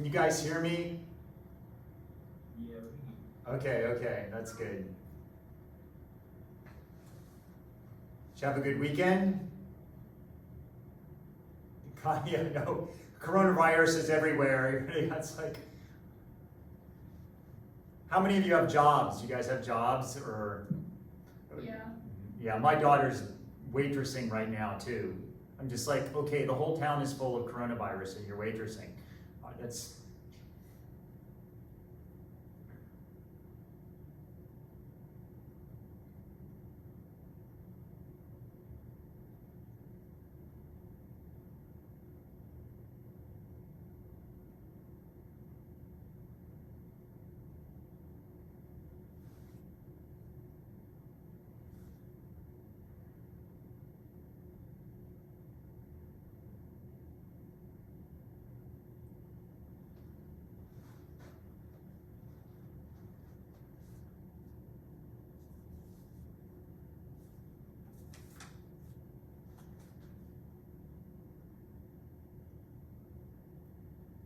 Can you guys hear me? Yeah. Okay, that's good. Did you have a good weekend? Yeah, no, coronavirus is everywhere. It's like, how many of you have jobs? You guys have jobs or? Yeah. Yeah, my daughter's waitressing right now too. I'm just like, okay, the whole town is full of coronavirus and you're waitressing. That's.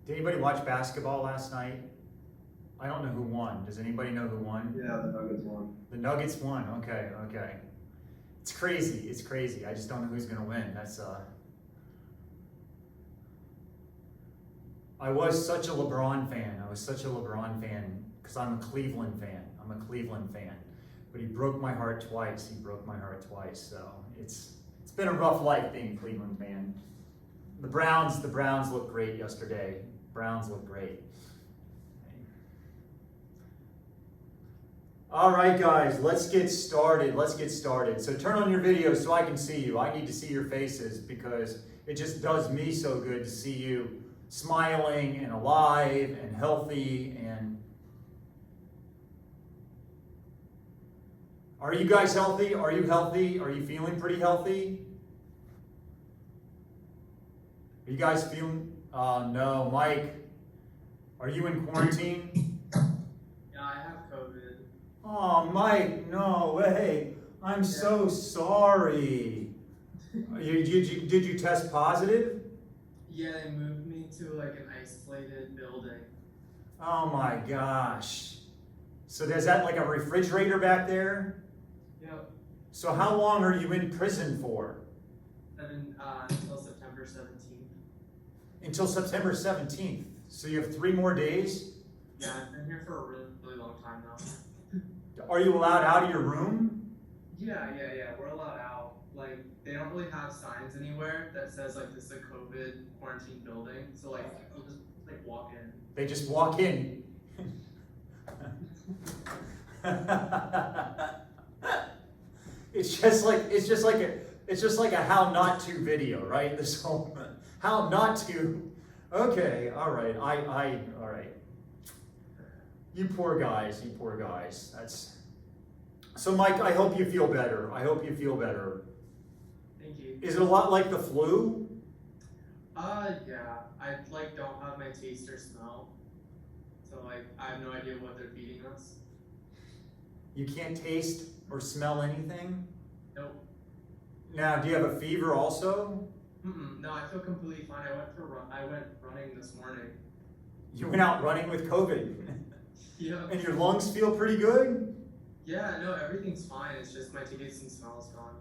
Did anybody watch basketball last night? I don't know who won. Does anybody know who won? Yeah, the Nuggets won. The Nuggets won. Okay. It's crazy. I just don't know who's gonna win. I was such a LeBron fan. Because I'm a Cleveland fan. But he broke my heart twice. So it's been a rough life being a Cleveland fan. The Browns looked great yesterday. All right, guys, let's get started. So turn on your videos so I can see you. I need to see your faces because it just does me so good to see you smiling and alive and healthy. And are you guys healthy? Are you healthy? Are you feeling pretty healthy? Are you guys feeling? No, Mike. Are you in quarantine? Yeah, I have COVID. Oh, Mike, no way. I'm so sorry. Did you test positive? Yeah, they moved me to like an isolated building. Oh my gosh. So there's that like a refrigerator back there? Yep. So how long are you in prison for? And then until September 17th. Until September 17th. So you have 3 more days? Yeah, I've been here for a really, really long time now. Are you allowed out of your room? Yeah, we're allowed out. Like, they don't really have signs anywhere that says like this is a COVID quarantine building. So like, you'll just like walk in. They just walk in. It's just like a how not to video, right? This whole how not to. Okay, all right. All right. You poor guys. That's so, Mike. I hope you feel better. Thank you. Is it a lot like the flu? Yeah. I like don't have my taste or smell. So like, I have no idea what they're feeding us. You can't taste or smell anything? Nope. Now, do you have a fever also? No, I feel completely fine. I went running this morning. You went out running with COVID. Yeah. And your lungs feel pretty good? Yeah, no, everything's fine. It's just my taste and smell is gone.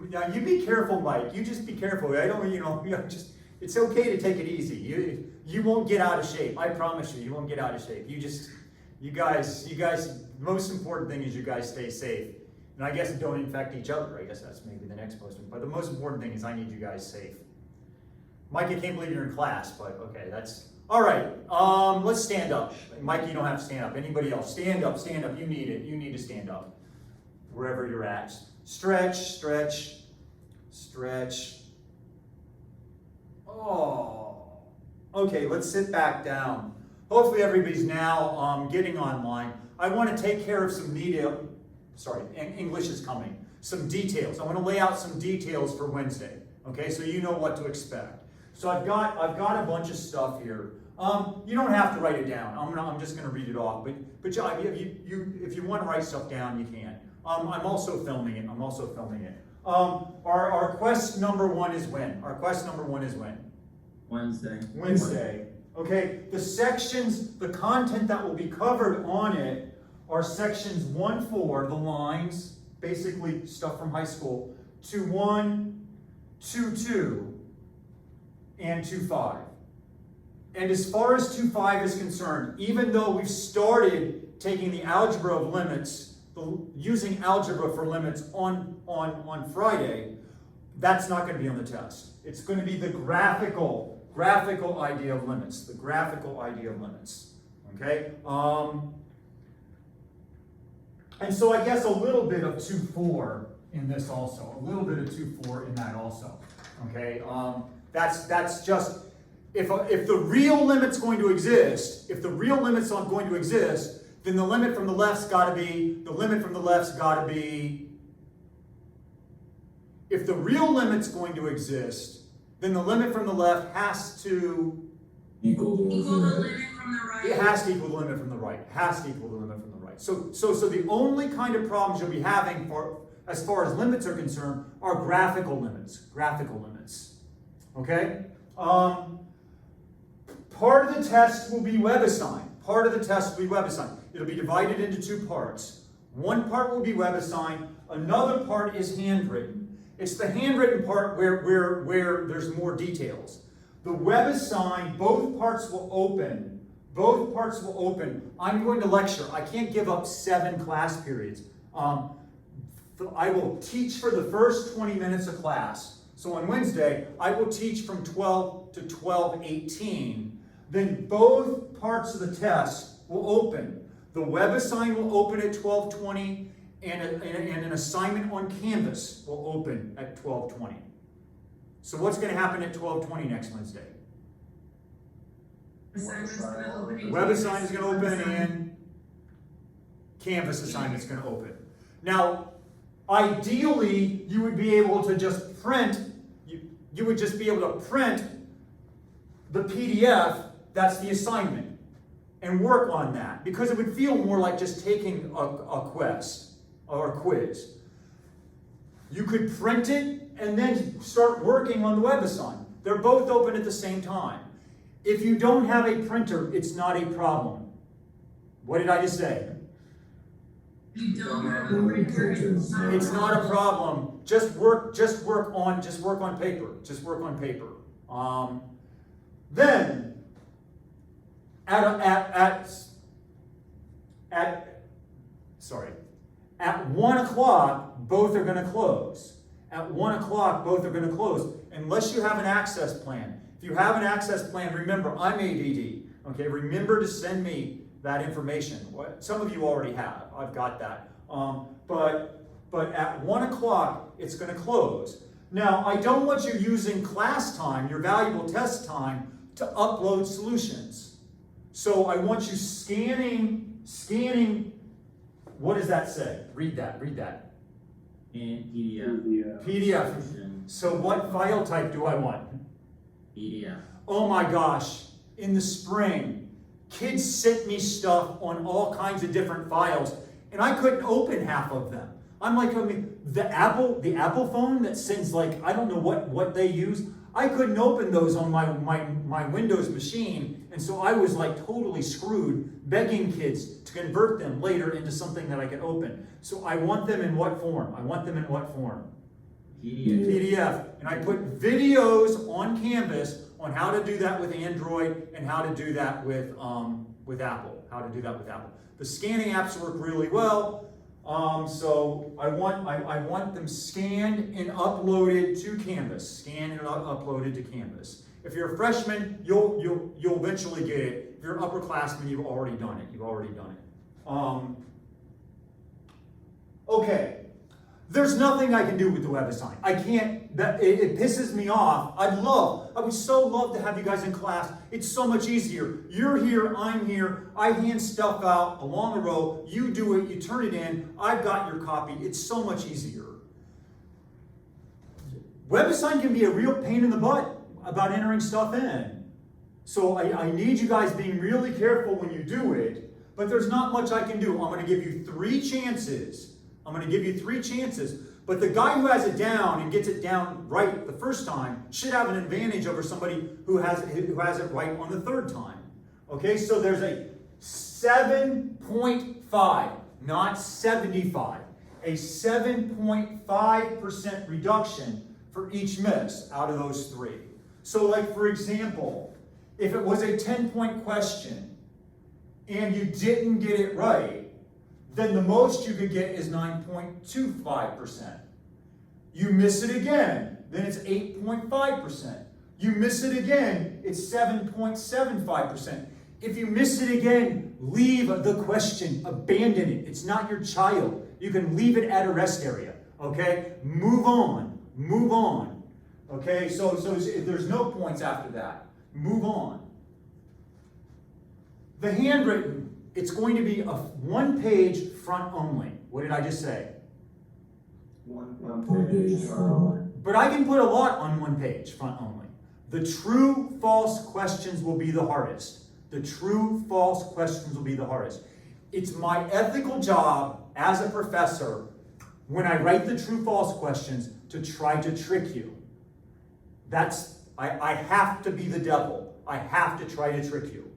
Now, you be careful, Mike. You just be careful. I don't, just, it's okay to take it easy. You won't get out of shape. I promise you won't get out of shape. You guys, the most important thing is you guys stay safe. And I guess don't infect each other. I guess that's maybe the next most important. But the most important thing is I need you guys safe. Mike, I can't believe you're in class, but okay, that's, all right. Let's stand up. Mike, you don't have to stand up. Anybody else? Stand up. You need it. You need to stand up. Wherever you're at. Stretch. Oh. Okay, let's sit back down. Hopefully everybody's now getting online. I want to take care of some English is coming. Some details. I want to lay out some details for Wednesday. Okay, so you know what to expect. So I've got a bunch of stuff here. You don't have to write it down. I'm just going to read it off. But if you want to write stuff down, you can. I'm also filming it. Our quest number one is when? Wednesday. Okay, the sections, the content that will be covered on it are sections 1-4, the lines, basically stuff from high school, 2-1, 2-2, and 2-5. And as far as 2-5 is concerned, even though we've started taking the algebra of limits, using algebra for limits on Friday, that's not going to be on the test. It's going to be the graphical idea of limits, the graphical idea of limits. Okay? And so I guess a little bit of 2-4 in this also, a little bit of 2-4 in that also. Okay? That's just, if the real limit's going to exist, if the real limit's not going to exist, then the limit from the left's got to be, if the real limit's going to exist, then the limit from the left has to equal the limit from the right. It has to equal the limit from the right. It has to equal the limit from the right. So the only kind of problems you'll be having as far as limits are concerned are graphical limits. Okay? Part of the test will be WebAssign. It'll be divided into two parts. One part will be WebAssign. Another part is handwritten. It's the handwritten part where there's more details. The WebAssign, both parts will open. I'm going to lecture. I can't give up 7 class periods. I will teach for the first 20 minutes of class. So on Wednesday, I will teach from 12 to 12:18. Then both parts of the test will open. The WebAssign will open at 12:20, and an assignment on Canvas will open at 12:20. So what's going to happen at 12:20 next Wednesday? WebAssign is going to open and Canvas assignment is going to open. Now, ideally, you would be able to just print, you would just be able to print the PDF that's the assignment and work on that, because it would feel more like just taking a quest or a quiz. You could print it and then start working on the WebAssign. They're both open at the same time. If you don't have a printer, it's not a problem. What did I just say? You don't have a printer. It's not a problem. Just work on paper. Then at 1 o'clock, both are going to close. At 1 o'clock, both are going to close, unless you have an access plan. If you have an access plan, remember, I'm ADD. Okay, remember to send me that information. Some of you already have. I've got that. But at 1 o'clock, it's going to close. Now, I don't want you using class time, your valuable test time, to upload solutions. So I want you scanning, what does that say? Read that. In PDF. PDF. So what file type do I want? PDF. Oh my gosh, in the spring, kids sent me stuff on all kinds of different files, and I couldn't open half of them. I'm like, the Apple phone that sends, like, I don't know what they use, I couldn't open those on my Windows machine, and so I was like totally screwed, begging kids to convert them later into something that I could open. So I want them in what form? PDF. And I put videos on Canvas on how to do that with Android and how to do that with Apple. The scanning apps work really well. So I want them scanned and uploaded to Canvas. Uploaded to Canvas. If you're a freshman, you'll eventually get it. If you're an upperclassman, you've already done it. Okay. There's nothing I can do with the WebAssign. I can't. It pisses me off. I would so love to have you guys in class. It's so much easier. You're here, I'm here. I hand stuff out along a row. You do it, you turn it in. I've got your copy. It's so much easier. WebAssign can be a real pain in the butt about entering stuff in. So I need you guys being really careful when you do it, but there's not much I can do. I'm going to give you 3 chances I'm going to give you 3 chances. But the guy who has it down and gets it down right the first time should have an advantage over somebody who has it right on the 3rd time. Okay, so there's a 7.5, not 75, a 7.5% reduction for each miss out of those 3. So like for example, if it was a 10-point question and you didn't get it right, then the most you could get is 9.25%. You miss it again, then it's 8.5%. You miss it again, it's 7.75%. If you miss it again, leave the question, abandon it. It's not your child. You can leave it at a rest area, okay? Move on, okay? So there's no points after that. Move on. The handwritten, it's going to be a 1-page front only. What did I just say? One page front. But I can put a lot on 1 page front only. The true false questions will be the hardest. The true false questions will be the hardest. It's my ethical job as a professor, when I write the true false questions, to try to trick you. I have to be the devil. I have to try to trick you.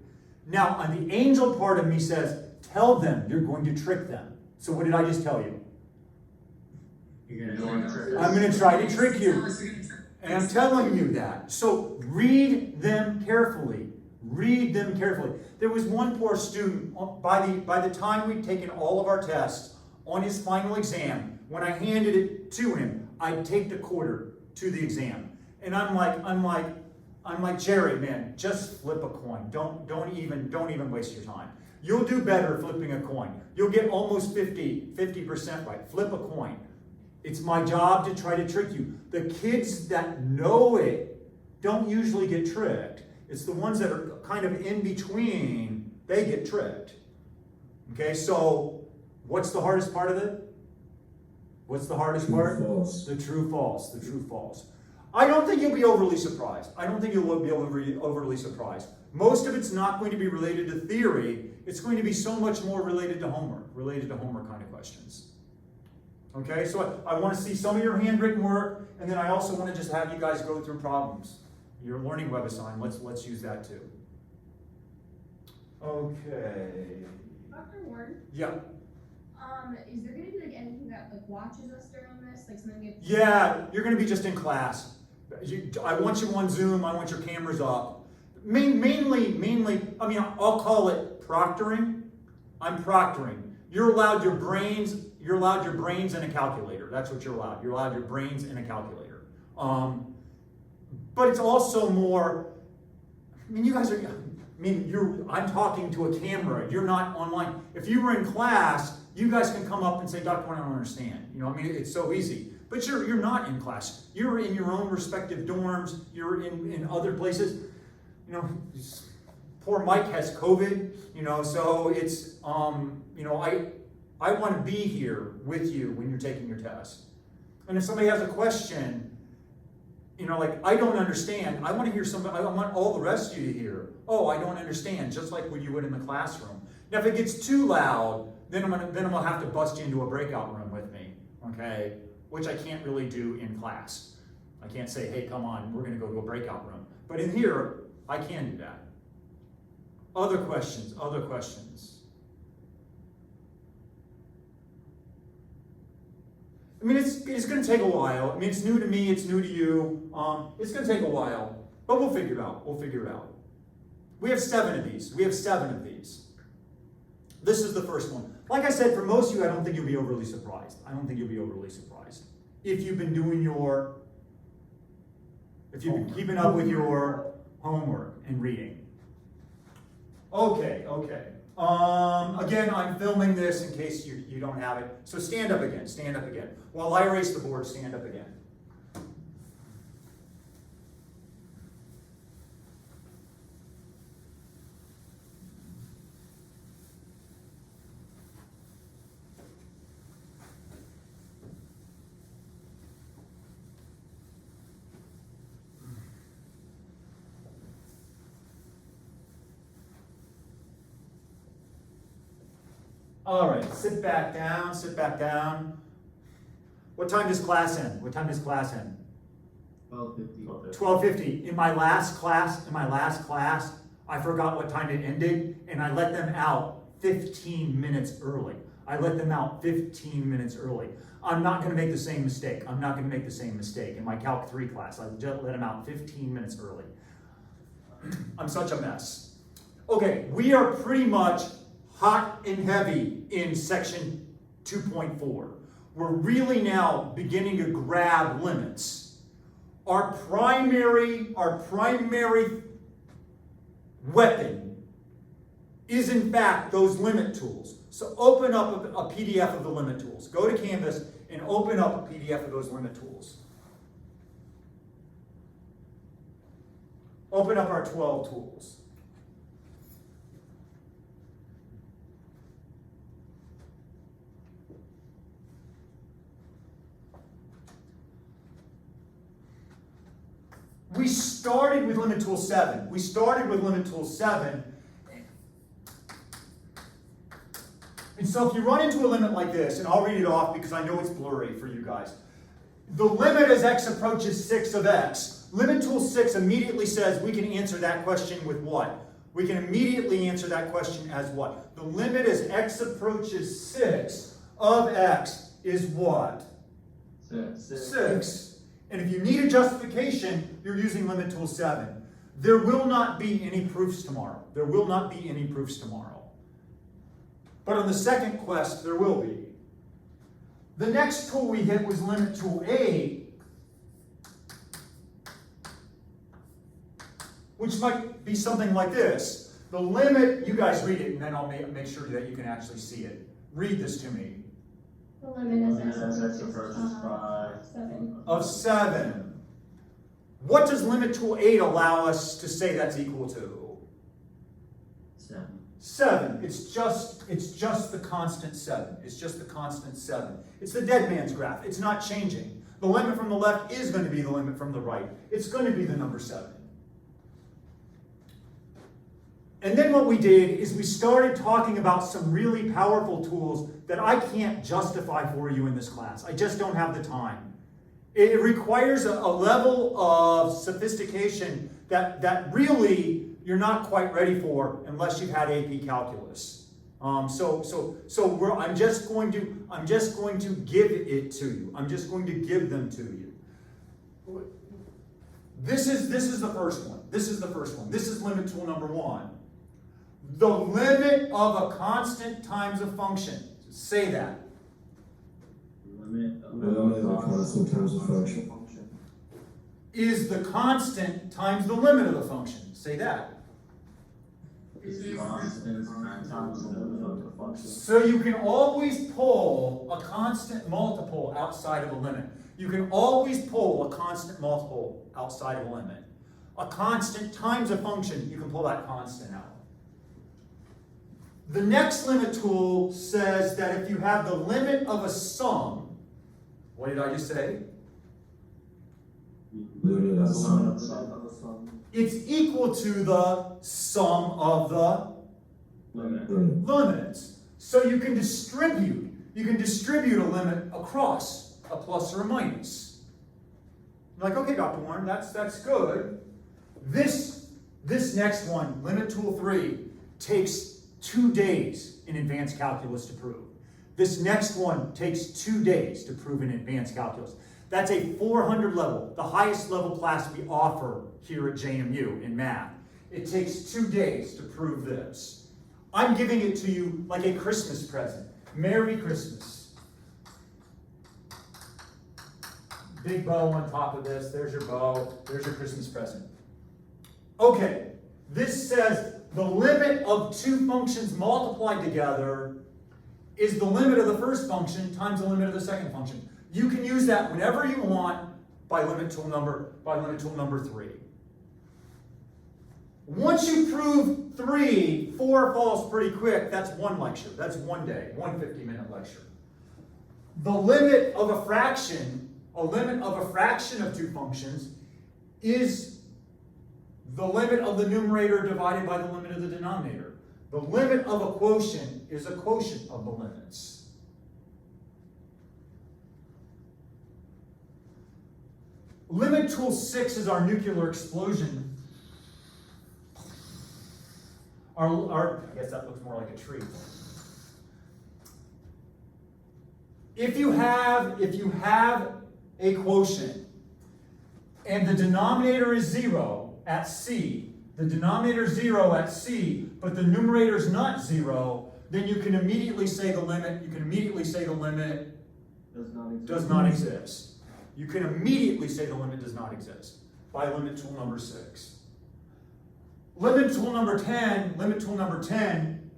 Now, on the angel part of me says, tell them you're going to trick them. So what did I just tell you? You're going to I'm going to try to trick you. And I'm telling you that. So read them carefully. Read them carefully. There was one poor student, by the time we'd taken all of our tests, on his final exam, when I handed it to him, I'd take the quarter to the exam. And I'm like, Jerry, man, just flip a coin. Don't even waste your time. You'll do better flipping a coin. You'll get almost 50% right. Flip a coin. It's my job to try to trick you. The kids that know it don't usually get tricked. It's the ones that are kind of in between, they get tricked. Okay, so what's the hardest part of it? What's the hardest part? False. The true false, the true false. I don't think you'll be overly surprised. I don't think you'll be overly surprised. Most of it's not going to be related to theory. It's going to be so much more related to homework kind of questions. Okay, so I want to see some of your handwritten work, and then I also want to just have you guys go through problems. Your learning web assignment, let's use that too. Okay. Dr. Ward, Yeah. is there gonna be like anything that like watches us during this? Like something if Yeah, you're going to be just in class. I want you on Zoom. I want your cameras up. Mainly, I mean, I'll call it proctoring. I'm proctoring. You're allowed your brains and a calculator. That's what you're allowed. You're allowed your brains and a calculator. But it's also more, I mean, you guys are, I'm talking to a camera. You're not online. If you were in class, you guys can come up and say, Dr. Warren, I don't understand. You know, I mean, it's so easy. But you're not in class. You're in your own respective dorms. You're in other places. You know, poor Mike has COVID, you know, so it's, you know, I want to be here with you when you're taking your test. And if somebody has a question, you know, like, I don't understand, I want to hear somebody, I want all the rest of you to hear, oh, I don't understand, just like what you would in the classroom. Now, if it gets too loud, then I'm gonna have to bust you into a breakout room with me, okay? Which I can't really do in class. I can't say, hey, come on, we're gonna go to a breakout room. But in here, I can do that. Other questions, other questions. I mean, it's going to take a while. I mean, it's new to me. It's new to you. It's going to take a while, but we'll figure it out. We'll figure it out. We have 7 of these. We have 7 of these. This is the first one. Like I said, for most of you, I don't think you'll be overly surprised. I don't think you'll be overly surprised. If you've been keeping up with your homework and reading. Okay. Again, I'm filming this in case you don't have it. So stand up again. While I erase the board, stand up again. All right, sit back down, sit back down. What time does class end? What time does class end? 12:50. 12:50. In my last class, I forgot what time it ended, and I let them out 15 minutes early. I let them out 15 minutes early. I'm not gonna make the same mistake. I'm not gonna make the same mistake. In my Calc 3 class, I just let them out 15 minutes early. I'm such a mess. Okay, we are pretty much hot and heavy in section 2.4. We're really now beginning to grab limits. Our primary weapon is in fact those limit tools. So open up a PDF of the limit tools. Go to Canvas and open up a PDF of those limit tools. Open up our 12 tools. We started with limit tool 7. And so if you run into a limit like this, and I'll read it off because I know it's blurry for you guys. The limit as x approaches 6 of x. Limit tool 6 immediately says we can answer that question with what? We can immediately answer that question as what? The limit as x approaches 6 of x is what? 6. And if you need a justification, you're using limit tool 7. There will not be any proofs tomorrow. But on the second quest, there will be. The next tool we hit was limit tool 8, which might be something like this. The limit, you guys read it, and then I'll make sure that you can actually see it. Read this to me. The limit is X approaches 5. 7. Of 7. What does limit tool 8 allow us to say that's equal to? 7. It's just the constant 7. It's the dead man's graph. It's not changing. The limit from the left is going to be the limit from the right. It's going to be the number 7. And then what we did is we started talking about some really powerful tools that I can't justify for you in this class. I just don't have the time. It requires a level of sophistication that really you're not quite ready for unless you've had AP Calculus. I'm just going to give it to you. I'm just going to give them to you. This is the first one. This is limit tool number 1. The limit of a constant times a function. Say that. Limit of a constant times a function. Is the constant times the limit of the function. Say that. is constant times the limit of the function. So you can always pull a constant multiple outside of a limit. You can always pull a constant multiple outside of a limit. A constant times a function, you can pull that constant out. The next limit tool says that if you have the limit of a sum, what did I just say? Limit of the sum. It's equal to the sum of the limits. So you can distribute a limit across a plus or a minus. You're like, okay, Dr. Warren, that's good. This next one, limit tool 3, takes 2 days in advanced calculus to prove. This next one takes 2 days to prove in advanced calculus. That's a 400 level, the highest level class we offer here at JMU in math. It takes 2 days to prove this. I'm giving it to you like a Christmas present. Merry Christmas. Big bow on top of this. There's your bow. There's your Christmas present. Okay, this says the limit of 2 functions multiplied together is the limit of the first function times the limit of the second function. You can use that whenever you want by limit tool number 3. Once you prove 3, 4 falls pretty quick. That's 1 lecture. That's 1 day, 1 50-minute lecture. The limit of a fraction of 2 functions is the limit of the numerator divided by the limit of the denominator. The limit of a quotient is a quotient of the limits. Limit tool 6 is our nuclear explosion. I guess that looks more like a tree. If you have a quotient and the denominator is 0 at C, the denominator is 0 at C, but the numerator is not 0, then you can immediately say the limit does not exist. You can immediately say the limit does not exist by limit tool number 6. Limit tool number 10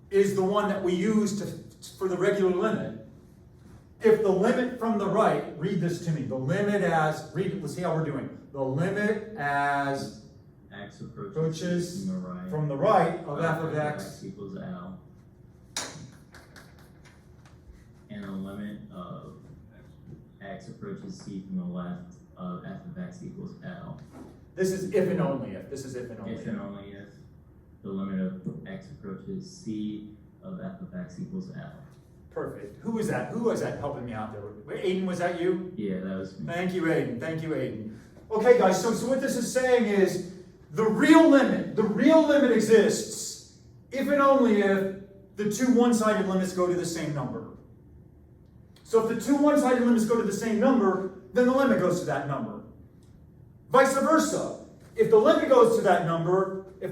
is the one that we use for the regular limit. If the limit from the right, read this to me, the limit as, read it, let's see how we're doing. The limit as X approaches approaches from the right of f of x. equals L. And the limit of X approaches C from the left of f of x equals L. This is if and only if. This is if and only If and only if the limit of X approaches C of f of x equals L. Perfect. Who was that? Who was that helping me out there? Aiden, was that you? Yeah, that was me. Thank you, Aiden. Thank you, Aiden. Okay, guys, so what this is saying is the real limit exists if and only if the two one-sided limits go to the same number. So if the two one-sided limits go to the same number, then the limit goes to that number. Vice versa. If the limit goes to that number, then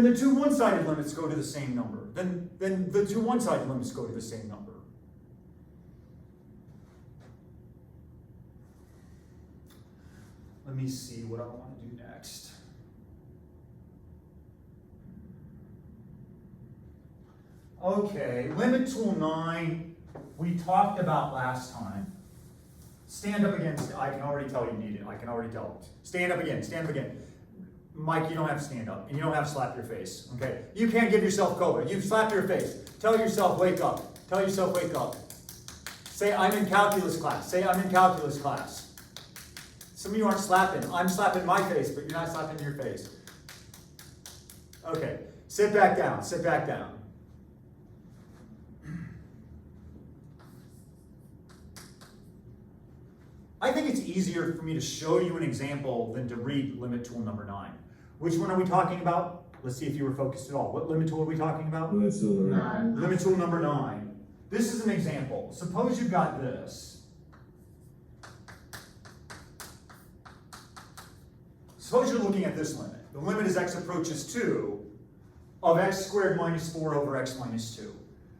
the two one-sided limits go to the same number. Then the two one-sided limits go to the same number. Let me see what I want to do next. Okay, limit tool 9, we talked about last time. Stand up again. I can already tell you need it. I can already tell. Stand up again. Stand up again. Mike, you don't have to stand up, and you don't have to slap your face. Okay? You can't give yourself COVID. You slap your face. Tell yourself, wake up. Tell yourself, wake up. Say, I'm in calculus class. Say, I'm in calculus class. Some of you aren't slapping. I'm slapping my face, but you're not slapping your face. Okay. Sit back down. Sit back down. I think it's easier for me to show you an example than to read limit tool number 9. Which one are we talking about? Let's see if you were focused at all. What limit tool are we talking about? Limit tool number 9. Limit tool number 9. This is an example. Suppose you've got this. Suppose you're looking at this limit. The limit as x approaches 2 of x squared minus 4 over x minus 2.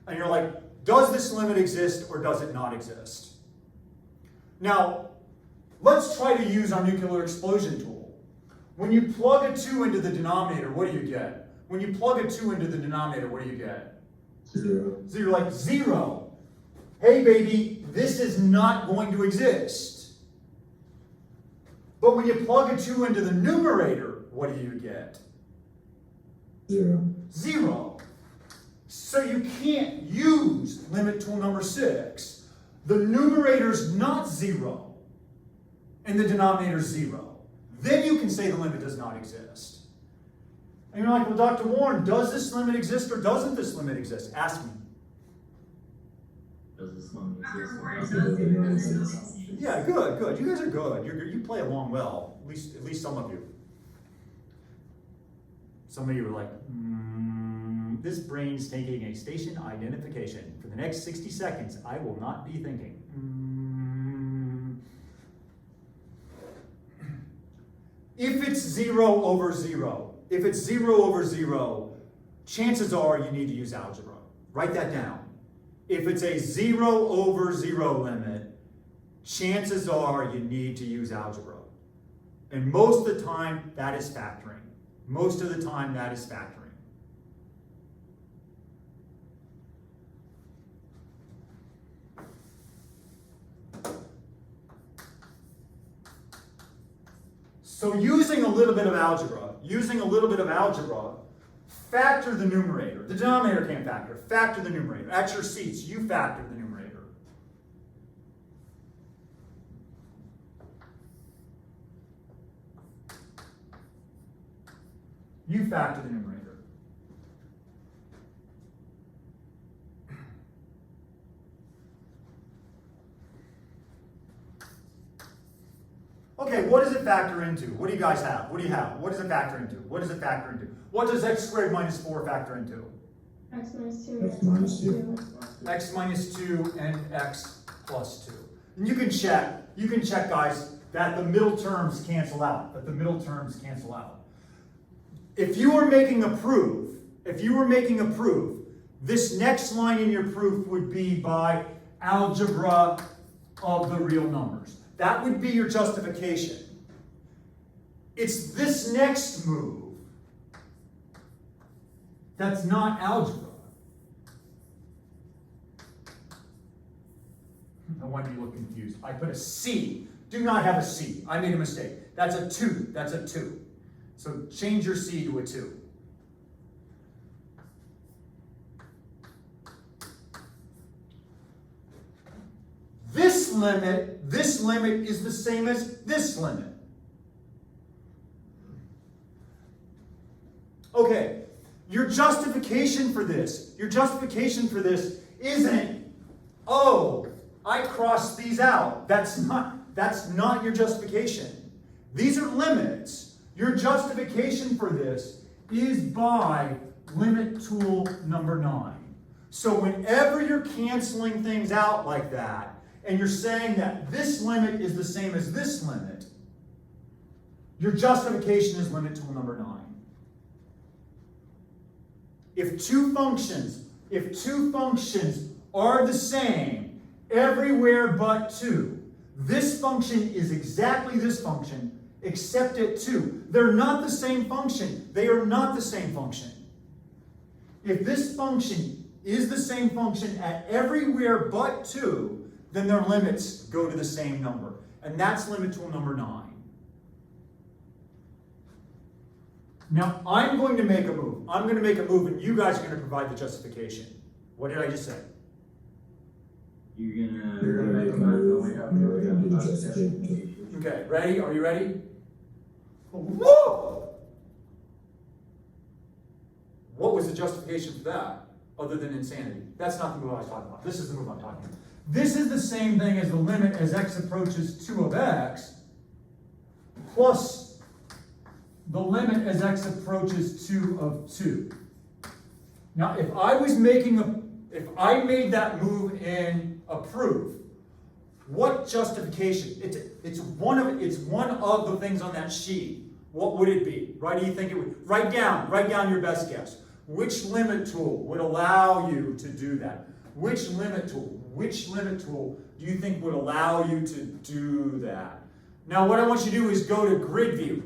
And you're like, does this limit exist or does it not exist? Now, let's try to use our nuclear explosion tool. When you plug a 2 into the denominator, what do you get? When you plug a 2 into the denominator, what do you get? 0. So you're like, 0. Hey, baby, this is not going to exist. But when you plug a 2 into the numerator, what do you get? 0. 0. So you can't use limit tool number 6. The numerator's not 0, and the denominator's 0. Then you can say the limit does not exist. And you're like, well, Dr. Warren, does this limit exist or doesn't this limit exist? Ask me. Does this limit exist? Yeah, good, good. You guys are good. You play along well. At least some of you. Some of you are like, this brain's taking a station identification. For the next 60 seconds, I will not be thinking. If it's 0 over 0, chances are you need to use algebra. Write that down. If it's a 0 over 0 limit, chances are you need to use algebra. And most of the time, that is factoring. Most of the time, that is factoring. So using a little bit of algebra, factor the numerator. The denominator can't factor. Factor the numerator. At your seats, you factor the numerator. You factor the numerator. Okay, what does it factor into? What do you guys have? What do you have? What does it factor into? What does it factor into? What does x squared minus 4 factor into? X minus 2. X minus 2. X minus 2 and x plus 2. And you can check, guys, that the middle terms cancel out, If you were making a proof, this next line in your proof would be by algebra of the real numbers. That would be your justification. It's this next move that's not algebra. No wonder you look confused. I put a C. Do not have a C. I made a mistake. That's a 2. That's a 2. So change your C to a 2. This limit is the same as this limit. Okay, your justification for this isn't, oh, I crossed these out. That's not your justification. These are limits. Your justification for this is by limit tool number 9. So whenever you're canceling things out like that, and you're saying that this limit is the same as this limit, your justification is limit tool number 9. If two functions are the same everywhere but 2, this function is exactly this function, except at 2. They're not the same function. They are not the same function. If this function is the same function at everywhere but 2, then their limits go to the same number. And that's limit tool number 9. Now, I'm going to make a move. And you guys are going to provide the justification. What did I just say? You're gonna You're gonna do the justification. Okay, ready? Are you ready? Whoa! What was the justification for that, other than insanity? That's not the move I was talking about. This is the move I'm talking about. This is the same thing as the limit as x approaches 2 of x, plus the limit as x approaches 2 of 2. Now, if I made that move in a proof, what justification? It's one of the things on that sheet. What would it be? Right? Do you think it would? Write down your best guess. Which limit tool would allow you to do that? Which limit tool do you think would allow you to do that? Now, what I want you to do is go to grid view.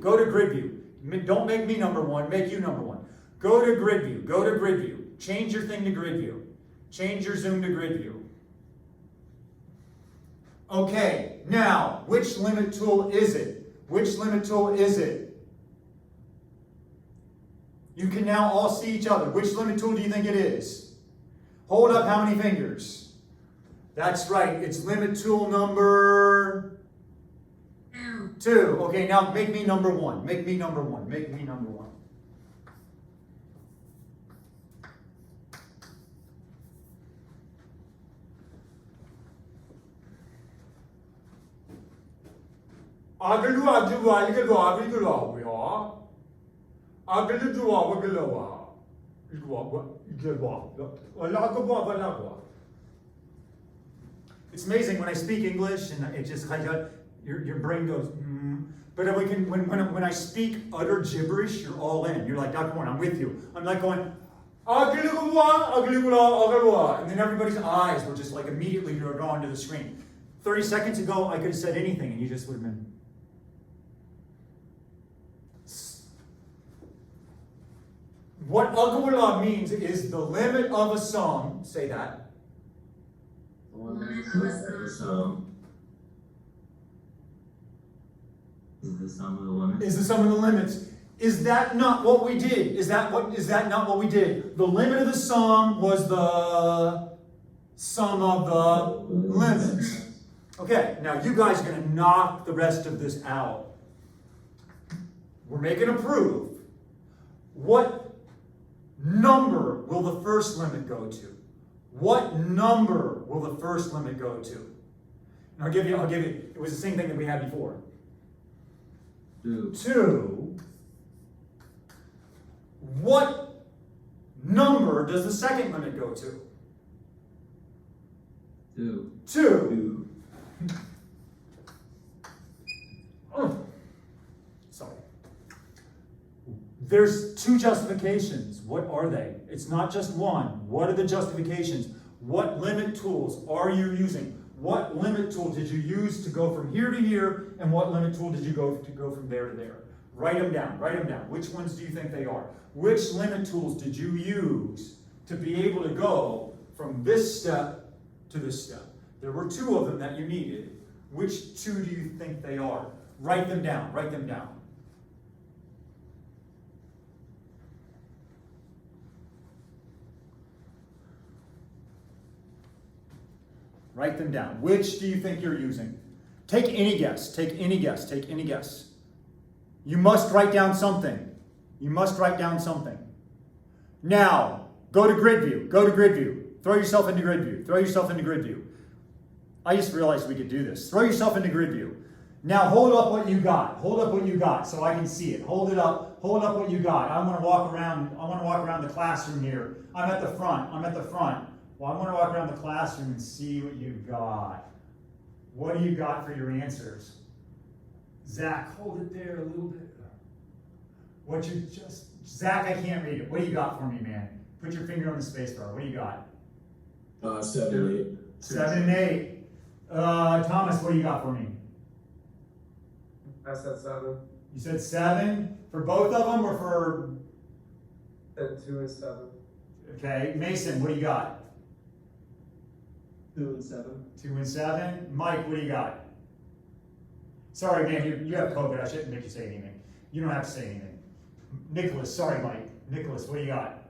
Don't make me number 1, make you number 1. Go to grid view. Change your thing to grid view. Change your zoom to grid view. Okay, now, which limit tool is it? You can now all see each other. Which limit tool do you think it is? Hold up how many fingers? That's right, it's limit tool number 2. Okay, now make me number 1. It's amazing when I speak English and it just kind of, your brain goes, But when I speak utter gibberish, you're all in. You're like, Dr. Warren, I'm with you. I'm like going, and then everybody's eyes were just like immediately drawn to the screen. 30 seconds ago, I could have said anything and you just would have been. What Agawala means is the limit of a sum. Say that. The limit of the sum is the sum of the limits. Is the sum of the limits. Is that not what we did? Is that not what we did? The limit of the sum was the sum of the limits. Okay, now you guys are going to knock the rest of this out. We're making a proof. What number will the first limit go to? What number will the first limit go to? And I'll give you, it was the same thing that we had before. Two. 2. What number does the second limit go to? Two. 2. Two. Oh. Sorry. There's 2 justifications. What are they? It's not just one. What are the justifications? What limit tools are you using? What limit tool did you use to go from here to here, and what limit tool did you go from there to there? Write them down. Write them down. Which ones do you think they are? Which limit tools did you use to be able to go from this step to this step? There were 2 of them that you needed. Which 2 do you think they are? Write them down. Write them down. Write them down. Which do you think you're using? Take any guess. Take any guess. Take any guess. You must write down something. You must write down something. Now, go to grid view. Go to grid view. Throw yourself into grid view. Throw yourself into grid view. I just realized we could do this. Throw yourself into grid view. Now hold up what you got. Hold up what you got so I can see it. Hold it up. Hold up what you got. I want to walk around. I want to walk around the classroom here. I'm at the front. I'm at the front. Well, I'm going to walk around the classroom and see what you've got. What do you got for your answers? Zach, hold it there a little bit. What you just, Zach, I can't read it. What do you got for me, man? Put your finger on the space bar. What do you got? 7, 8. 7 and 8. Thomas, what do you got for me? I said 7. You said 7 for both of them, or for? Said 2 and 7. Okay, Mason, what do you got? 2 and 7. 2 and 7. Mike, what do you got? Sorry, man, you have COVID. I shouldn't make you say anything. You don't have to say anything. Nicholas, sorry, Mike. Nicholas, what do you got?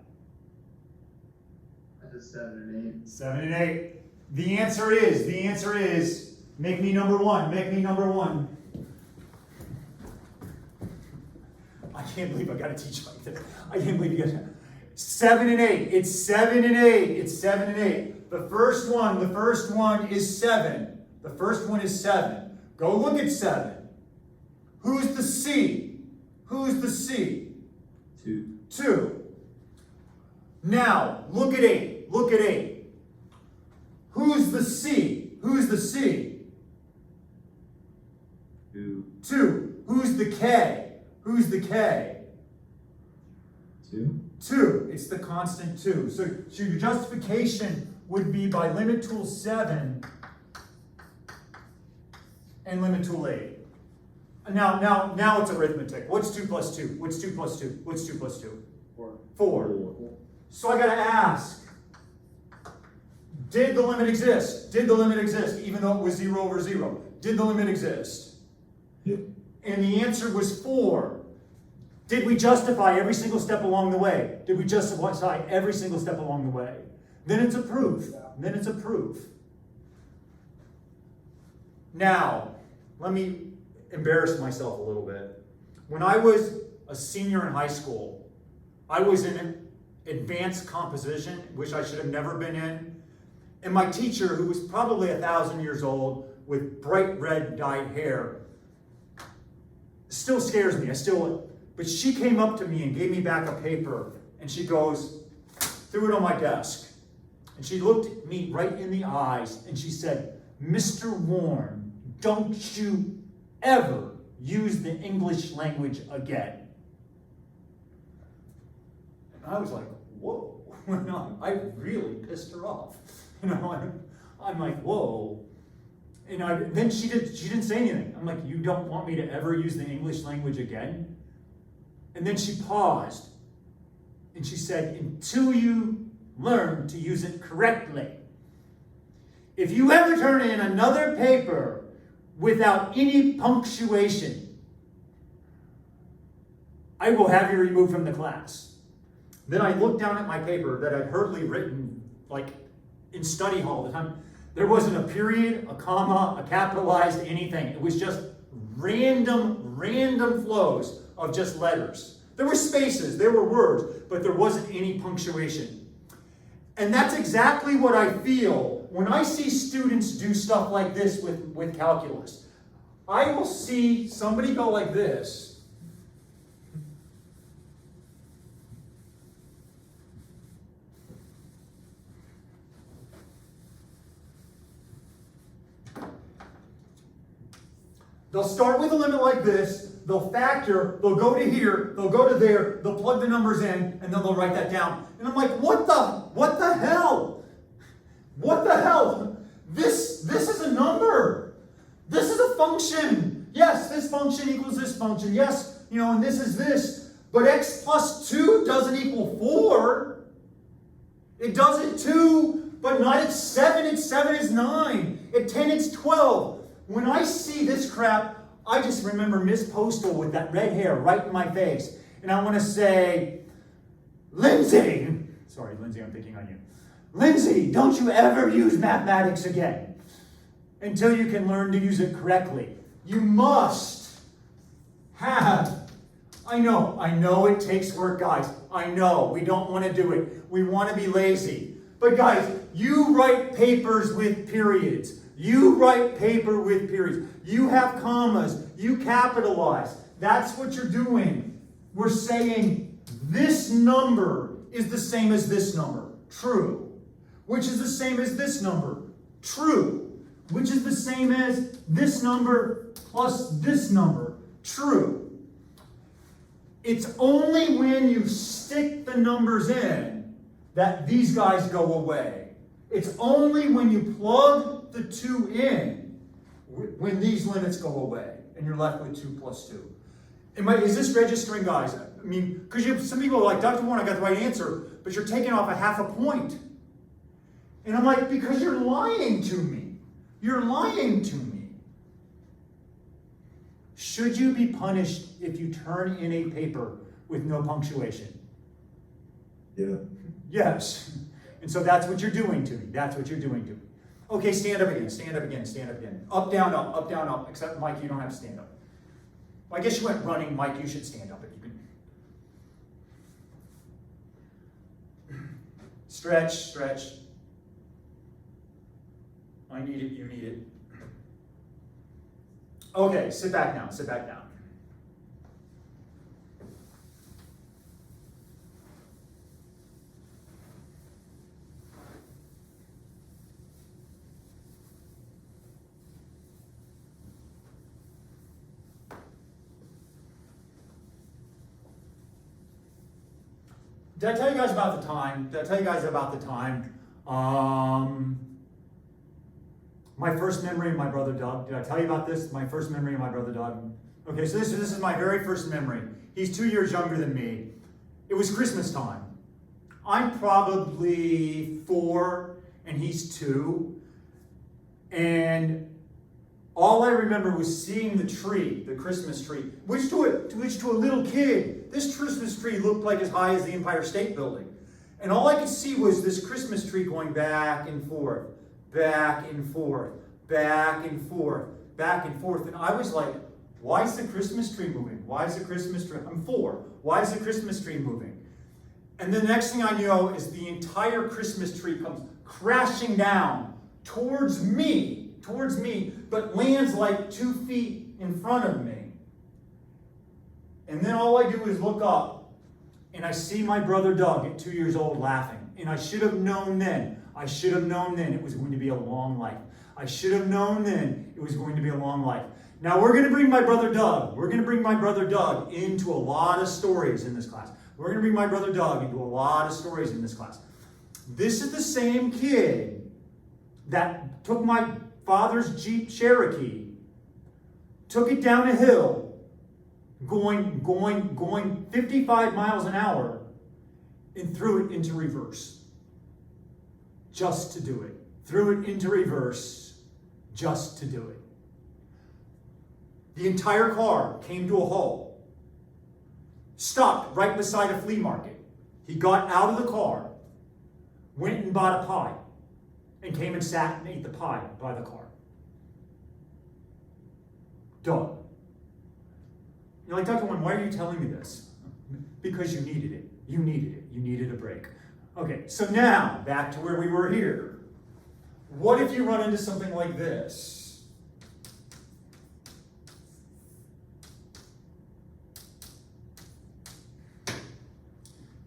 I did 7 and 8. 7 and 8. The answer is, make me number 1. Make me number 1. I can't believe I got to teach like this. I can't believe you guys. 7 and 8. It's 7 and 8. It's 7 and 8. The first one is 7. The first one is 7. Go look at 7. Who's the C? Who's the C? 2. 2. Now, look at 8. Look at 8. Who's the C? Who's the C? 2. 2. Who's the K? Who's the K? 2. 2. It's the constant 2. So your justification would be by limit tool 7 and limit tool 8. Now it's arithmetic. What's 2 plus 2? What's 2 plus 2? What's 2 plus 2? 4. 4. So I gotta ask, did the limit exist? Did the limit exist even though it was 0 over 0? Did the limit exist? Yep. And the answer was 4. Did we justify every single step along the way? Did we justify every single step along the way? Then it's a proof. Then it's a proof. Now, let me embarrass myself a little bit. When I was a senior in high school, I was in advanced composition, which I should have never been in. And my teacher, who was probably 1,000 years old with bright red dyed hair, still scares me. But she came up to me and gave me back a paper, and she goes, threw it on my desk. And she looked me right in the eyes, and she said, "Mr. Warren, don't you ever use the English language again." And I was like, whoa. I really pissed her off. I'm like, whoa. And then she didn't say anything. I'm like, you don't want me to ever use the English language again? And then she paused, and she said, until you learn to use it correctly. If you ever turn in another paper without any punctuation, I will have you removed from the class. Then I looked down at my paper that I'd hurriedly written, like in study hall the time. There wasn't a period, a comma, a capitalized anything. It was just random flows of just letters. There were spaces, there were words, but there wasn't any punctuation. And that's exactly what I feel when I see students do stuff like this with calculus. I will see somebody go like this. They'll start with a limit like this, they'll factor, they'll go to here, they'll go to there, they'll plug the numbers in, and then they'll write that down. And I'm like, what the hell? What the hell? This is a number. This is a function. Yes, this function equals this function. Yes, and this is this. But x plus 2 doesn't equal 4. It does at 2, but not at 7. At 7 is 9. At 10 it's 12. When I see this crap, I just remember Miss Postal with that red hair right in my face. And I want to say, Lindsay, sorry, Lindsay, I'm picking on you. Lindsay, don't you ever use mathematics again until you can learn to use it correctly. You must have, I know it takes work, guys. I know, we don't want to do it. We want to be lazy. But guys, you write papers with periods. You write paper with periods. You have commas. You capitalize. That's what you're doing. We're saying this number is the same as this number. True. Which is the same as this number. True. Which is the same as this number plus this number. True. It's only when you stick the numbers in that these guys go away. It's only when you plug the 2 in when these limits go away and you're left with 2 plus 2. Is this registering, guys? I mean, because some people are like, Dr. Warren, I got the right answer, but you're taking off a half a point. And I'm like, because you're lying to me. You're lying to me. Should you be punished if you turn in a paper with no punctuation? Yeah. Yes. And so that's what you're doing to me. That's what you're doing to me. Okay, stand up again, stand up again, stand up again. Up, down, up, up, down, up. Except, Mike, you don't have to stand up. Well, I guess you went running, Mike, you should stand up if you can. Stretch, stretch. I need it, you need it. Okay, sit back down, sit back down. Did I tell you guys about the time? My first memory of my brother Doug. Did I tell you about this? My first memory of my brother Doug. Okay, so this is my very first memory. He's 2 years younger than me. It was Christmas time. I'm probably 4 and he's 2. And all I remember was seeing the tree, the Christmas tree, which to a little kid, this Christmas tree looked like as high as the Empire State Building. And all I could see was this Christmas tree going back and forth, back and forth, back and forth, back and forth. And I was like, why is the Christmas tree moving? Why is the Christmas tree? I'm 4. Why is the Christmas tree moving? And the next thing I know is the entire Christmas tree comes crashing down towards me, but lands like 2 feet in front of me. And then all I do is look up, and I see my brother Doug at 2 years old laughing. And I should have known then it was going to be a long life. I should have known then it was going to be a long life. Now we're going to bring my brother Doug into a lot of stories in this class. This is the same kid that took my father's Jeep Cherokee, took it down a hill, going 55 miles an hour, and threw it into reverse. Just to do it. Threw it into reverse, just to do it. The entire car came to a halt. Stopped right beside a flea market. He got out of the car, went and bought a pie, and came and sat and ate the pie by the car. Doug. You're like, Dr. Warren, why are you telling me this? Because you needed it. You needed a break. Okay, so now, back to where we were here. What if you run into something like this?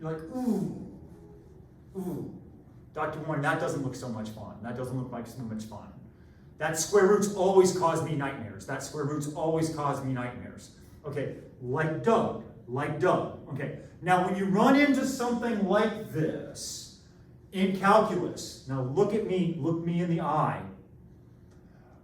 You're like, ooh, ooh. Dr. Warren, that doesn't look so much fun. That doesn't look like so much fun. That square roots always cause me nightmares. That square roots always cause me nightmares. Okay, like Doug. Okay, now when you run into something like this in calculus, now look at me, look me in the eye.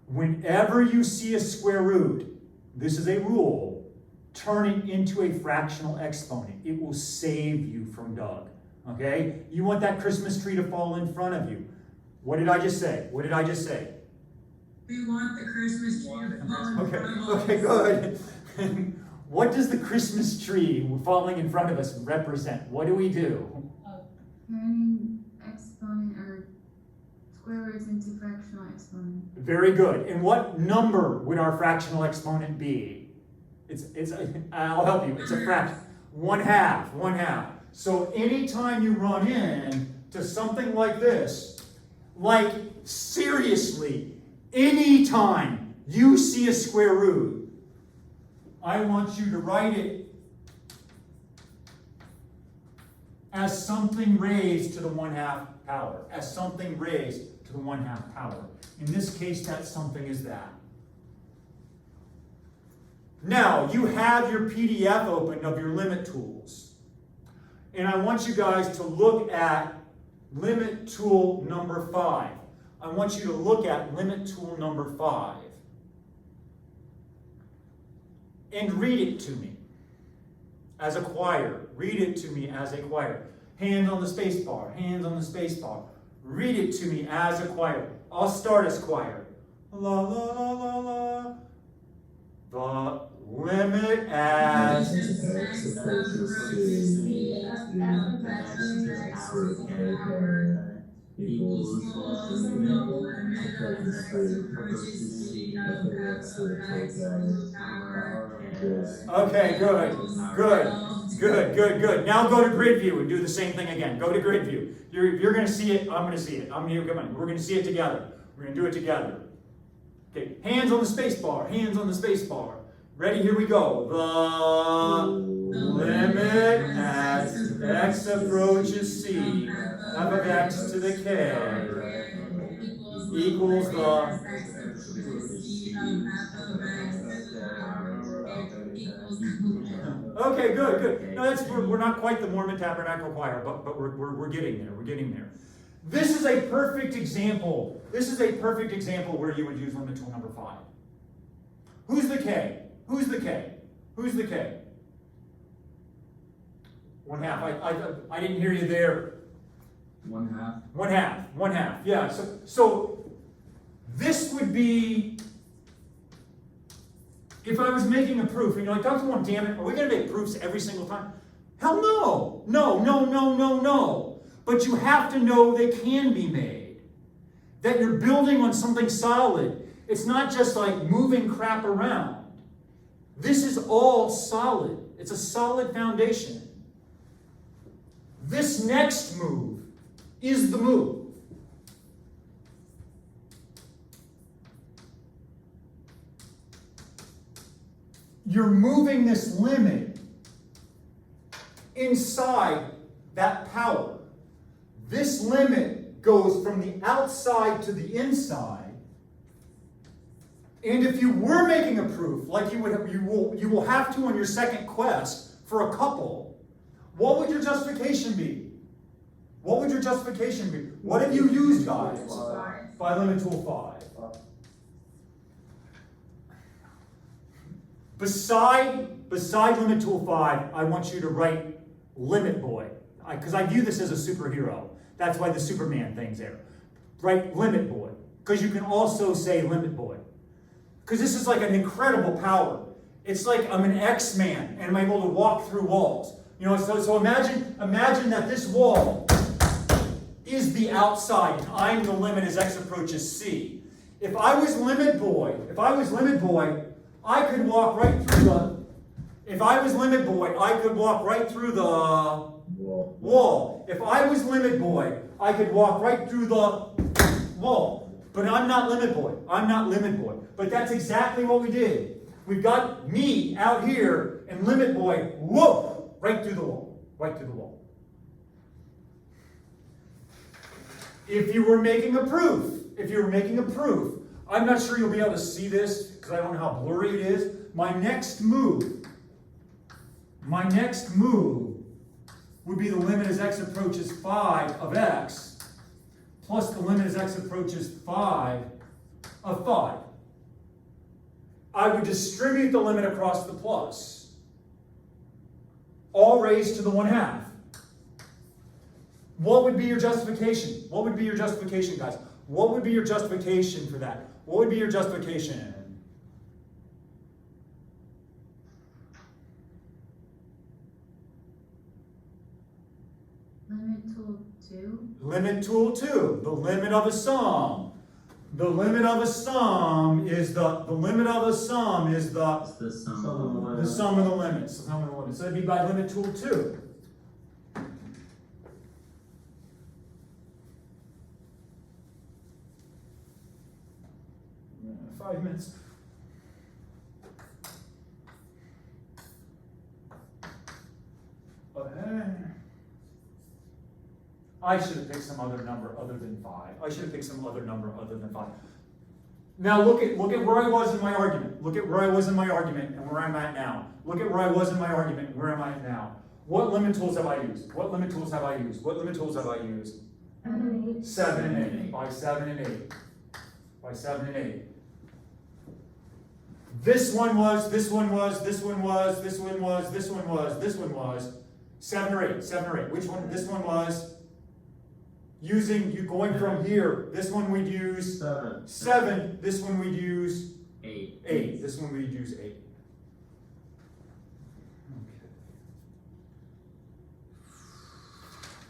Whenever you see a square root, this is a rule, turn it into a fractional exponent. It will save you from Doug. Okay? You want that Christmas tree to fall in front of you. What did I just say? What did I just say? We want the Christmas tree to fall in front of us. Okay, good. What does the Christmas tree falling in front of us represent? What do we do? Turning exponent or square roots into fractional exponent. Very good. And what number would our fractional exponent be? I'll help you. It's a fraction. 1/2. So anytime you run in to something like this, like seriously, anytime you see a square root, I want you to write it as something raised to the 1/2 power. As something raised to the 1/2 power. In this case, that something is that. Now, you have your PDF open of your limit tools. And I want you guys to look at limit tool number 5. I want you to look at limit tool number 5. And read it to me as a choir. Read it to me as a choir. Hands on the space bar. Hands on the space bar. Read it to me as a choir. I'll start as choir. La la la la la. The limit as Equals Okay, good. Now go to grid view and do the same thing again. Go to grid view. You're going to see it. I'm going to see it. Come on. We're going to see it together. We're going to do it together. Okay, hands on the space bar. Hands on the space bar. Ready? Here we go. The limit as x approaches c, f of x to the k equals Okay, good. No, we're not quite the Mormon Tabernacle Choir, but we're getting there. We're getting there. This is a perfect example. This is a perfect example where you would use limit tool number 5. Who's the k? Who's the k? Who's the k? 1/2. I didn't hear you there. 1/2. 1/2. Yeah. So this would be if I was making a proof, and you're like, Dr. Warren, damn it, are we going to make proofs every single time? Hell no. No. But you have to know they can be made. That you're building on something solid. It's not just like moving crap around. This is all solid. It's a solid foundation. This next move is the move. You're moving this limit inside that power. This limit goes from the outside to the inside. And if you were making a proof, like you will have to on your second quest for a couple, what would your justification be? What would your justification be? What have you used, guys? By limit tool 5. Beside limit tool 5, I want you to write limit boy, because I view this as a superhero. That's why the Superman thing's there. Write limit boy, because you can also say limit boy. Because this is like an incredible power. It's like I'm an X-Man and I'm able to walk through walls. So imagine that this wall is the outside and I'm the limit as x approaches c. If I was limit boy, I could walk right through the. If I was limit boy, I could walk right through the wall. If I was limit boy, I could walk right through the wall. But I'm not limit boy. But that's exactly what we did. We've got me out here and limit boy, whoa, right through the wall. if you were making a proof, I'm not sure you'll be able to see this because I don't know how blurry it is. My next move would be the limit as x approaches 5 of x plus the limit as x approaches 5 of 5. I would distribute the limit across the plus, all raised to the 1/2. What would be your justification? What would be your justification, guys? What would be your justification for that? What would be your justification? Limit tool 2. Limit tool 2, the limit of a sum. The limit of a sum is the limit of a sum is the It's the sum Sum of the of the limits. sum of the limits. The sum of the limits. So it'd be by limit tool 2. Yeah, 5 minutes. I should have picked some other number other than 5. I should have picked some other number other than 5. Now look at where I was in my argument. Look at where I was in my argument and where I'm at now. Look at where I was in my argument and where am I at now. What limit tools have I used? What limit tools have I used? What limit tools have I used? 7 and 8. By 7 and 8. By 7 and 8. This one was, this one was, this one was, this one was, this one was, this one was. 7 or 8. 7 or 8. Which one? This one was using, you going from here. This one we'd use 7. This one we'd use 8. 8. This one we'd use 8. Okay.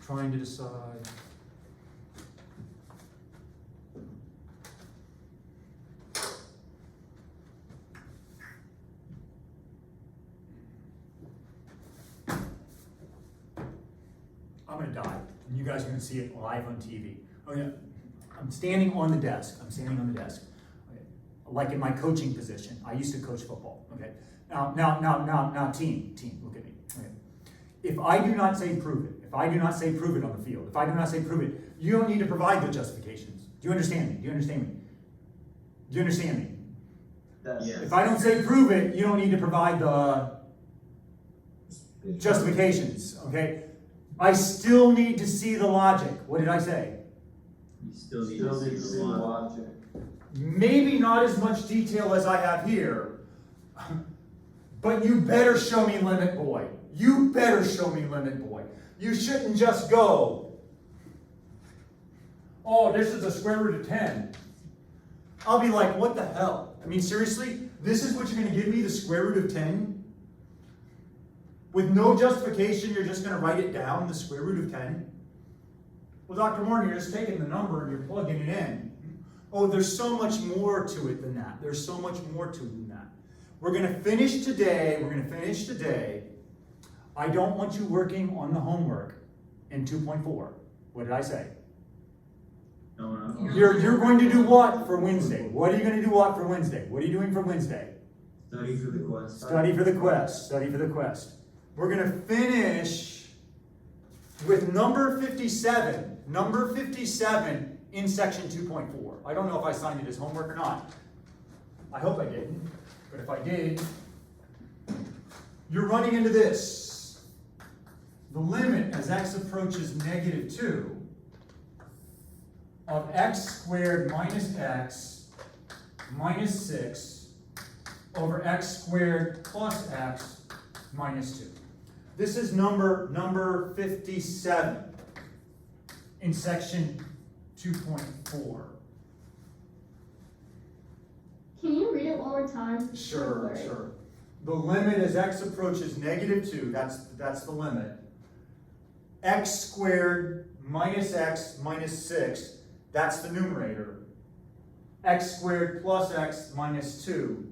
Trying to decide. I'm gonna die, and you guys are gonna see it live on TV. Oh yeah, I'm standing on the desk. I'm standing on the desk. Okay. Like in my coaching position, I used to coach football. Okay. Now, team, look at me. Okay. If I do not say prove it, if I do not say prove it on the field, if I do not say prove it, you don't need to provide the justifications. Do you understand me? Do you understand me? Do you understand me? Yes. If I don't say prove it, you don't need to provide the justifications. Okay. I still need to see the logic. What did I say? You still need Still to need to see see the the logic. logic. Maybe not as much detail as I have here, but you better show me limit boy. You better show me limit boy. You shouldn't just go, oh, this is the square root of 10. I'll be like, what the hell? I mean, seriously? This is what you're going to give me, the square root of 10? With no justification, you're just going to write it down, the square root of 10? Well, Dr. Martin, you're just taking the number and you're plugging it in. Oh, there's so much more to it than that. There's so much more to it than that. We're going to finish today. I don't want you working on the homework in 2.4. What did I say? No. You're going to do what for Wednesday? What are you going to do what for Wednesday? What are you doing for Wednesday? Study for the quest. Study for the quest. Study for the quest. We're going to finish with number 57. Number 57 in section 2.4. I don't know if I signed it as homework or not. I hope I didn't. But if I did, you're running into this. The limit as x approaches -2 of x squared minus x minus 6 over x squared plus x minus 2. This is number 57 in section 2.4. Can you read it one more time? Sure. The limit as x approaches -2, that's the limit. X squared minus x minus 6, that's the numerator. X squared plus x minus 2,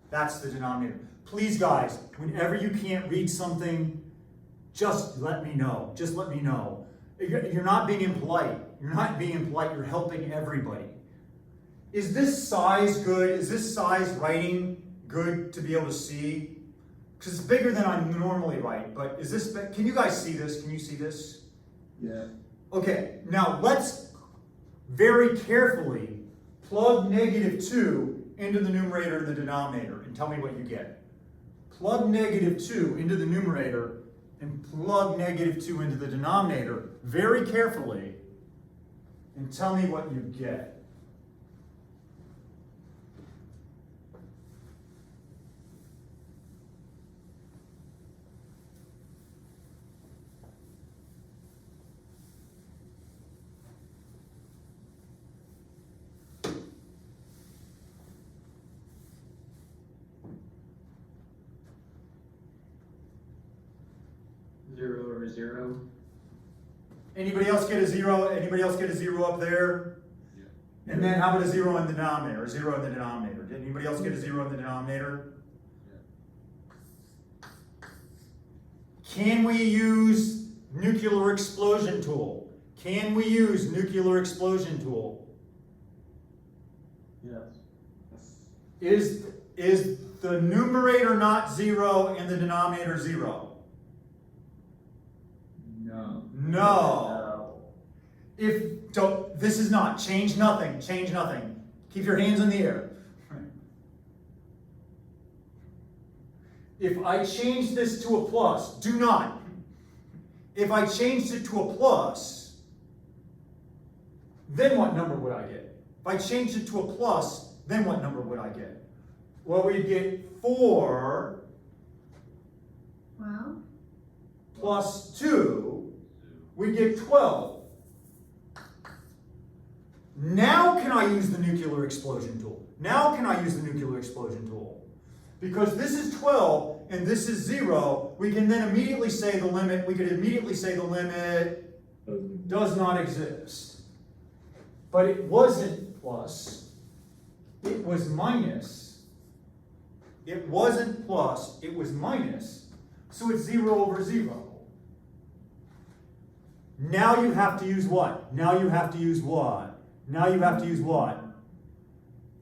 that's the denominator. Please, guys, whenever you can't read something, just let me know. Just let me know. You're not being impolite. You're not being impolite. You're helping everybody. Is this size good? Is this size writing good to be able to see? Because it's bigger than I normally write, but is this, can you guys see this? Can you see this? Yeah. Okay, now let's very carefully plug -2 into the numerator and the denominator and tell me what you get. Plug -2 into the numerator and plug -2 into the denominator very carefully and tell me what you get. Zero over zero. Anybody else get a zero? Anybody else get a zero up there? Yeah. And then how about a zero in the denominator? A zero in the denominator. Did anybody else get a zero in the denominator? Can we use nuclear explosion tool? Can we use nuclear explosion tool? Yes. Is the numerator not zero and the denominator zero? No. No. This is not, change nothing, change nothing. Keep your hands in the air. If I change this to a plus, do not. If I changed it to a plus, then what number would I get? If I changed it to a plus, then what number would I get? Well, we'd get 4 Well, plus 2, we get 12. Now can I use the nuclear explosion tool? Now can I use the nuclear explosion tool? Because this is 12 and this is 0, we can then immediately say the limit, does not exist. But it wasn't plus, it was minus. It wasn't plus, it was minus. So it's 0 over 0. Now you have to use what? Now you have to use what? Now you have to use what?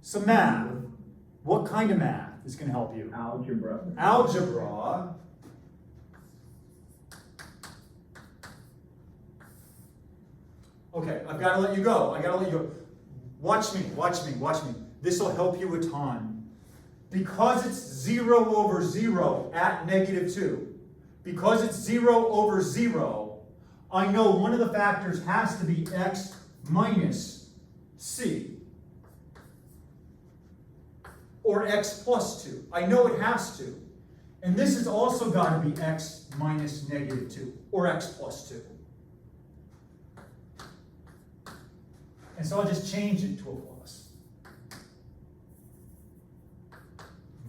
Some math. What kind of math is going to help you? Algebra. Algebra. Okay, I've got to let you go. I got to let you go. Watch me, watch me, watch me. This will help you a ton. Because it's 0 over 0 at -2, because it's 0 over 0, I know one of the factors has to be x minus c. Or x plus 2. I know it has to. And this has also got to be x minus -2, or x plus 2. And so I'll just change it to a plus.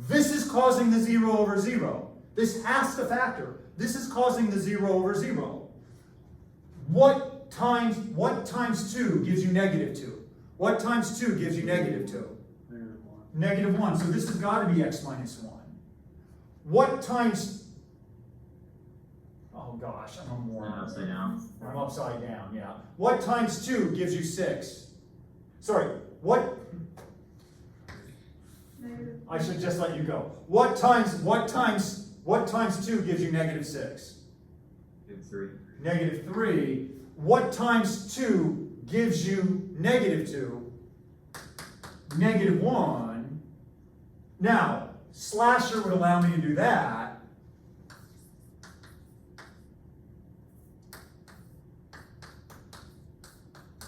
This is causing the 0 over 0. This has to factor. This is causing the 0 over 0. What times 2 gives you -2? What times 2 gives you -2? -1. So this has got to be x minus 1. What times... Oh gosh, I'm a moron. Upside down. I'm upside down, yeah. What times 2 gives you 6? Sorry, what... I should just let you go. What times 2 gives you -6? -3. -3. What times 2 gives you -2? -1. Now, slasher would allow me to do that.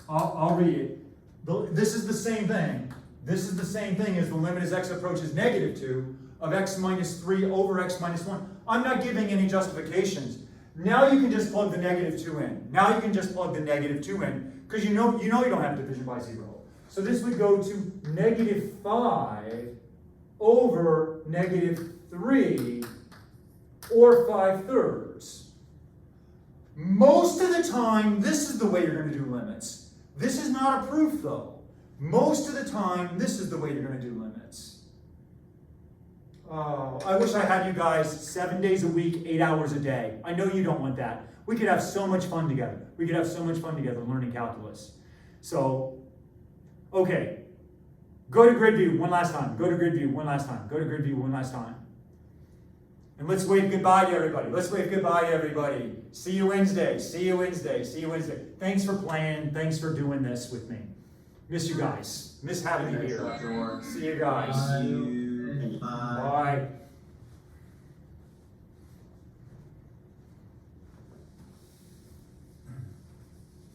I'll read it. This is the same thing. This is the same thing as the limit as x approaches -2 of x minus 3 over x minus 1. I'm not giving any justifications. Now you can just plug the -2 in. Now you can just plug the -2 in because you know you don't have division by 0. So this would go to -5 over -3 or 5/3. Most of the time, this is the way you're going to do limits. This is not a proof though. Most of the time, this is the way you're going to do limits. Oh, I wish I had you guys 7 days a week, 8 hours a day. I know you don't want that. We could have so much fun together. We could have so much fun together learning calculus. So, okay. Go to grid view one last time. Go to grid view one last time. Go to grid view one last time. And let's wave goodbye to everybody. Let's wave goodbye to everybody. See you Wednesday. See you Wednesday. See you Wednesday. Thanks for playing. Thanks for doing this with me. Miss you guys. Miss having you Thanks, here. Dr. Warren. See you guys. See you. Bye. Bye.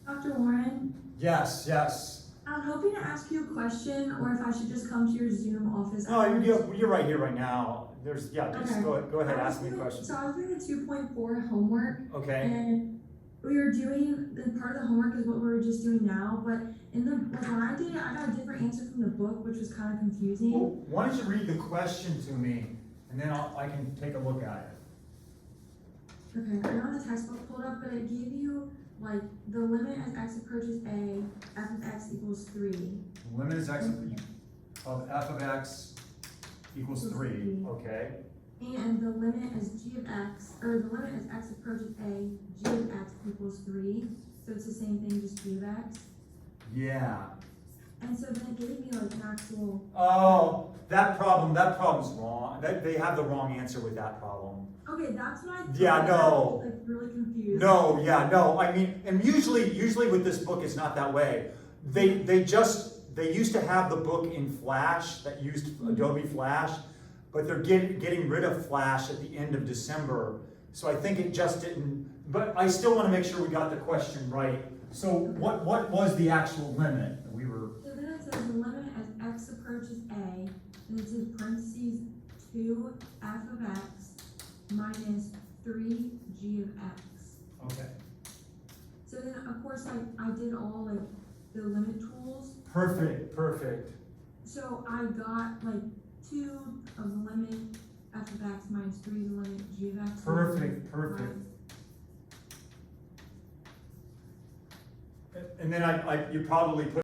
Dr. Warren, Yes, yes. I'm hoping to ask you a question, or if I should just come to your Zoom office. No, afterwards. you're right here right now. Just Okay. go ahead, I was ask me a doing- question. So I was doing a 2.4 homework, Okay, and we were doing, the part of the homework is what we were just doing now, but when I did it, I got a different answer from the book, which was kind of confusing. well, why don't you read the question to me, and then I can take a look at it. Okay, I don't have the textbook pulled up, but it gave you, like, the limit as x approaches a, f of x equals 3. The limit is x of f of x equals 3, okay? And the limit as g of x, or the limit as x approaches a, g of x equals 3. So it's the same thing, just g of x. Yeah. And so then it gave me like an actual, Oh, that problem's wrong. They have the wrong answer with that problem. okay, that's what I thought. Yeah, no. I was, like, really confused. No, yeah, no, I mean, and usually with this book, it's not that way. They used to have the book in Flash, that used Adobe Flash, but they're getting rid of Flash at the end of December. So I think it just didn't, but I still want to make sure we got the question right. So what was the actual limit that we were, So then it says the limit as x approaches a, and it says parentheses 2 f of x minus 3 g of x. okay, So then, of course, I did all like the limit tools. perfect. So I got like 2 of the limit f of x minus 3 of the limit g of x. Perfect. And then you probably put